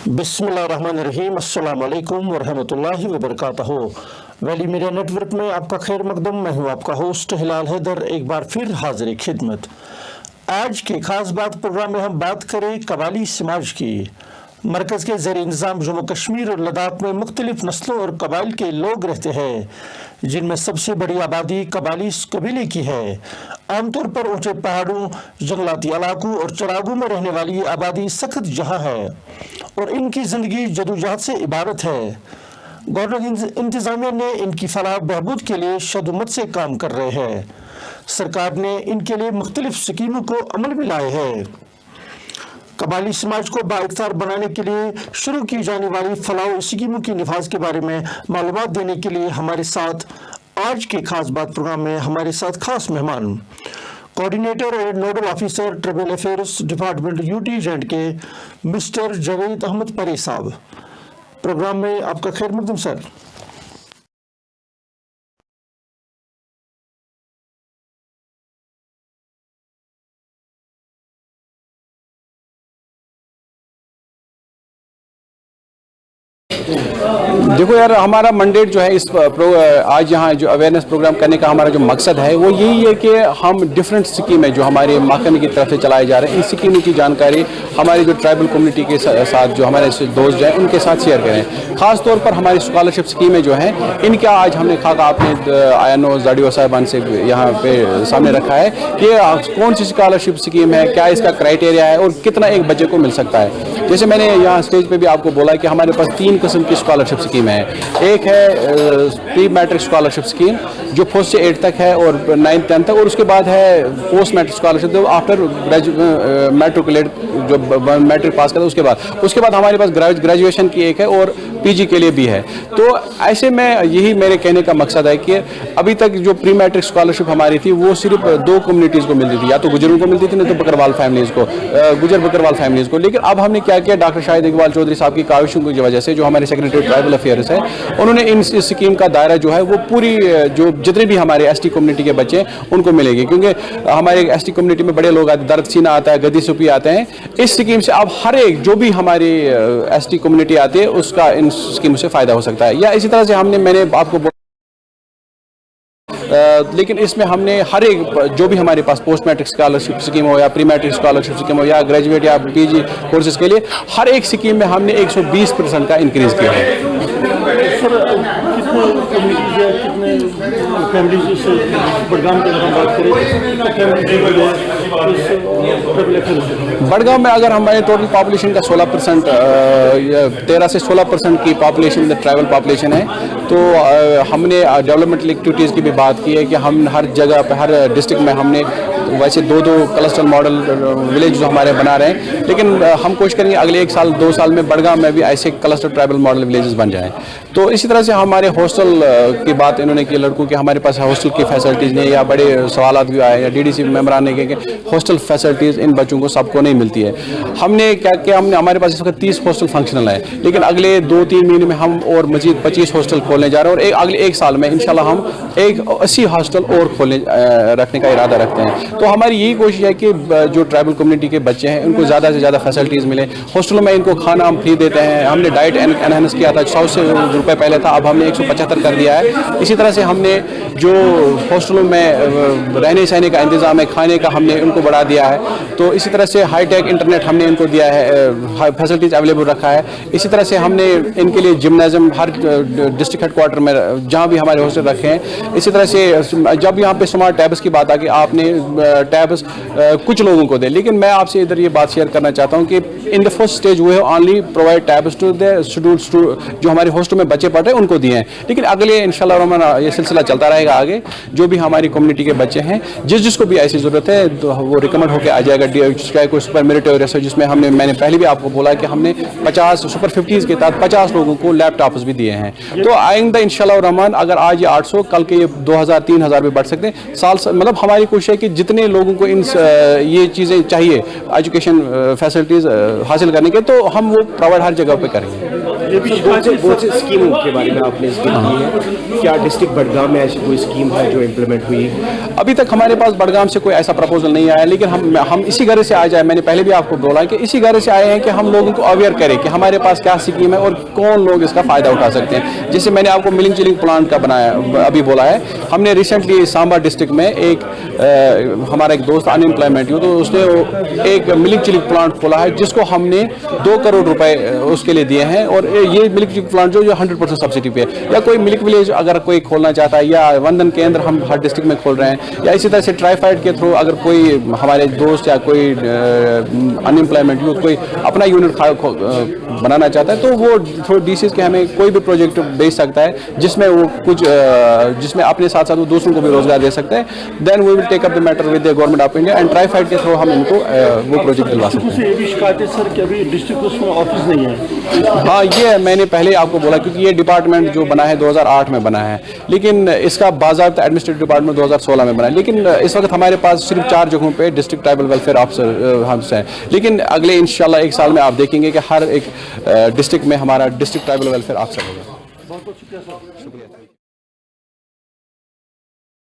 बिस्मिल्लाहिर्रहमानिर्रहीम, अस्सलाम वालेकुम वरहमतुल्लाहि वबरकातुहू। वैली मीडिया नेटवर्क में आपका खैर मकदम। मैं हूँ आपका होस्ट हिलाल हैदर, एक बार फिर हाजिर खिदमत। आज के खास बात प्रोग्राम में हम बात करें कबाली समाज की। मरकज़ के ज़ेर इंतज़ाम जम्मू कश्मीर और लद्दाख में मुख्तलिफ नस्लों और कबाइल के लोग रहते हैं, जिनमें सबसे बड़ी आबादी कबाली कबीले की है। आमतौर पर ऊंचे पहाड़ों, जंगलाती इलाकों और चरागों में रहने वाली आबादी सख्त जहां है और इनकी ज़िंदगी जदोजहद से इबारत है। गवर्नमेंट इंतज़ामिया ने इनकी फलाह बहबूद के लिए शदुमत से काम कर रहे हैं। सरकार ने इनके लिए मुख्तलिफ स्कीमों को अमल में लाए हैं। कबाली समाज को बाइख्तियार बनाने के लिए शुरू की जाने वाली फलाह स्कीमों की निफाज के बारे में मालूमात देने के लिए हमारे साथ आज के खास बात प्रोग्राम में हमारे साथ खास मेहमान कोऑर्डिनेटर और nodal officer tribal affairs department UT gen के मिस्टर जावेद अहमद परे साहब। प्रोग्राम में आपका खैर मकदम सर। देखो यार, हमारा मंडेट जो है आज यहाँ जो अवेयरनेस प्रोग्राम करने का हमारा जो मकसद है वो यही है कि हम डिफरेंट स्कीमें जो हमारे महकमे की तरफ से चलाए जा रहे हैं, इन स्कीमों की जानकारी हमारी जो ट्राइबल कम्युनिटी के साथ जो हमारे दोस्त हैं उनके साथ शेयर करें। ख़ास तौर पर हमारी स्कॉलरशिप स्कीमें जो हैं इनका आज हमने खाका आपने आयनो जाडियो साहिबान से यहाँ पे सामने रखा है कि कौन सी स्कॉलरशिप स्कीम है, क्या इसका क्राइटेरिया है और कितना एक बच्चे को मिल सकता है। जैसे मैंने यहाँ स्टेज पर भी आपको बोला कि हमारे पास 3 किस्म की स्कॉलरशिप स्कीम है। एक है प्री मैट्रिक स्कॉलरशिप स्कीम जो 4th से 8th तक है और 9th 10th तक, और उसके बाद है पोस्ट मैट्रिक स्कॉलरशिप जो आफ्टर मैट्रिकुलेट जो मैट्रिक पास करता है उसके बाद हमारे पास ग्रेजुएशन की एक है और पीजी के लिए भी है। तो ऐसे में यही मेरे कहने का मकसद है कि अभी तक जो प्री मैट्रिक स्कॉलरशिप हमारी थी वो सिर्फ 2 कम्युनिटीज़ को मिलती थी, या तो गुजरों को मिलती थी नहीं तो बकरवाल फैमिलीज़ को, गुजर बकरवाल फैमिलीज़ को। लेकिन अब हमने क्या किया, डॉक्टर शाहिद इकबाल चौधरी साहब की काविशों की वजह से जो हमारे सेक्रेटरी ट्राइबल अफेयर्स है उन्होंने इस स्कीम का दायरा जो है वो पूरी जो जितने भी हमारे एसटी कम्युनिटी के बच्चे हैं उनको मिलेगी, क्योंकि हमारे एसटी कम्युनिटी में बड़े लोग आते हैं, दर्द सीना आता है, गद्दी सुपी आते हैं। इस स्कीम से अब हर एक जो भी हमारी एसटी कम्युनिटी आती है उसका इन स्कीम से फ़ायदा हो सकता है। या इसी तरह से मैंने आपको लेकिन इसमें हमने हर एक जो भी हमारे पास पोस्ट मैट्रिक स्कॉलरशिप स्कीम हो या प्री मैट्रिक स्कॉलरशिप स्कीम हो या ग्रेजुएट या पीजी कोर्सेज के लिए हर एक स्कीम में हमने 120% का इंक्रीज़ किया है। सर, कितने कम्युनिटीज है, कितने फैमिलीज से बड़गाम की अगर हम बात करें बड़गांव में अगर हमारे टोटल पॉपुलेशन का 16% 13 से 16% की पॉपुलेशन ट्राइबल पॉपुलेशन है, तो हमने डेवलपमेंटल एक्टिविटीज़ की भी बात की है कि हम हर जगह पर हर डिस्ट्रिक्ट में हमने वैसे 2 क्लस्टर मॉडल विलेज जो हमारे बना रहे हैं, लेकिन हम कोशिश करेंगे अगले 1 साल 2 साल में बड़गांव में भी ऐसे क्लस्टर ट्राइबल मॉडल विलेजेस बन जाएं। तो इसी तरह से हमारे हॉस्टल की बात इन्होंने की लड़कों के, हमारे पास हॉस्टल की फैसिलिटीज़ नहीं, या बड़े सवाल भी आए या डीडीसी मेंबरान ने कि हॉस्टल फैसिलिटीज़ इन बच्चों को सबको नहीं मिलती है। हमने क्या किया, हमारे पास इस वक्त 30 हॉस्टल फंक्शनल है, लेकिन अगले 2-3 महीने में हम और मजीद 25 हॉस्टल खोलने जा रहे हैं और अगले 1 साल में इंशाल्लाह हम 80 हॉस्टल और रखने का इरादा रखते हैं। तो हमारी यही कोशिश है कि जो ट्राइबल कम्युनिटी के बच्चे हैं उनको ज़्यादा से ज़्यादा फैसिलिटीज़ मिले। हॉस्टलों में इनको खाना हम फ्री देते हैं। हमने डाइट एनहांस किया था, 100 रुपये पहले था, अब हमने 175 कर दिया है। इसी तरह से हमने जो हॉस्टलों में रहने सहने का इंतज़ाम है, खाने का हमने उनको बढ़ा दिया है। तो इसी तरह से हाईटेक इंटरनेट हमने इनको दिया है, फैसिलिटीज़ अवेलेबल रखा है। इसी तरह से हमने इनके लिए जिम्नाजियम हर डिस्ट्रिक्ट हेडक्वार्टर में जहाँ भी हमारे हॉस्टल रखे हैं। इसी तरह से जब यहाँ पे स्मार्ट टैब्स की बात आ कि आपने टैब्स कुछ लोगों को दे, लेकिन मैं आपसे इधर ये बात शेयर करना चाहता हूँ कि in the first stage we have only provide tabs to the students जो हमारे हॉस्टल में बच्चे पढ़ रहे हैं उनको दिए हैं, लेकिन अगले इंशाल्लाह रहमान ये सिलसिला चलता रहेगा आगे। जो भी हमारी कम्युनिटी के बच्चे हैं जिसको भी ऐसी ज़रूरत है तो वो रिकमेंड होकर आ जाएगा, चाहे कोई सुपर मेरिटोरियस है, जिसमें मैंने पहले भी आपको बोला कि हमने 50 सुपर 50s के तहत 50 लोगों को लैपटॉप्स भी दिए हैं। तो आइंदा इंशाल्लाह रहमान अगर आज ये 800 कल के ये 2000-3000 भी बढ़ सकते हैं साल, मतलब हमारी कोशिश है कि जितने लोगों को इन ये चीज़ें चाहिए एजुकेशन फैसिलिटीज़ हासिल करने के, तो हम वो प्रोवाइड हर जगह पे करेंगे। بہت سی اسکیموں کے بارے میں آپ نے ذکر کی ہے, کیا ڈسٹرکٹ بڈگام میں ایسی کوئی اسکیم ہے جو امپلیمنٹ ہوئی؟ ابھی تک ہمارے پاس بڑگام سے کوئی ایسا پرپوزل نہیں آیا, لیکن ہم اسی غرض سے آ جائے, میں نے پہلے بھی آپ کو بولا کہ اسی غرض سے آئے ہیں کہ ہم لوگوں کو اویئر کریں کہ ہمارے پاس کیا اسکیم ہے اور کون لوگ اس کا فائدہ اٹھا سکتے ہیں. جیسے میں نے آپ کو ملنگ چلنگ پلانٹ کا بنایا ابھی بولا ہے, ہم نے ریسنٹلی سامبا ڈسٹرکٹ میں ایک ہمارا ایک دوست ان امپلائمنٹ ہو تو اس نے ایک ملنگ چلنگ پلانٹ کھولا ہے جس کو ہم نے 2 کروڑ روپے اس کے لیے دیے ہیں, اور یہ ملک چلنگ پلانٹ جو 100% سبسڈی پہ ہے. یا کوئی ملک ولیج اگر کوئی کھولنا چاہتا ہے, یا وندن کیندر ہم ہر ڈسٹرکٹ میں کھول رہے ہیں, یا اسی طرح سے ٹرائیفائڈ کے تھرو اگر کوئی ہمارے دوست یا کوئی ان امپلائمنٹ یوتھ کوئی اپنا یونٹ بنانا چاہتا ہے تو وہ تھرو ڈی سی کے ہمیں کوئی بھی پروجیکٹ بیچ سکتا ہے جس میں وہ کچھ جس میں اپنے ساتھ ساتھ وہ دوسروں کو بھی روزگار دے سکتا ہے. Then we will take up the matter with the government of India and TRIFED کے تھرو ہم ان کو وہ پروجیکٹ دلوا سکتے ہیں. یہ بھی شکایت ہے سر کہ ابھی ڈسٹرکٹ میں آفس نہیں ہے. ہاں, یہ میں نے پہلے آپ کو بولا کیونکہ یہ ڈپارٹمنٹ جو بنا ہے 2008 میں بنا ہے, لیکن اس کا باضابطہ ایڈمنسٹریٹو ڈپارٹمنٹ 2016 میں بنا ہے. لیکن اس وقت ہمارے پاس صرف 4 جگہوں پہ ڈسٹرکٹ ٹرائبل ویلفیئر آفیسر ہم سے ہیں, لیکن اگلے انشاءاللہ 1 سال میں آپ دیکھیں گے کہ ہر ایک ڈسٹرکٹ میں ہمارا ڈسٹرکٹ ٹرائبل ویلفیئر آفیسر ہوگا. بہت بہت شکریہ سر. شکریہ.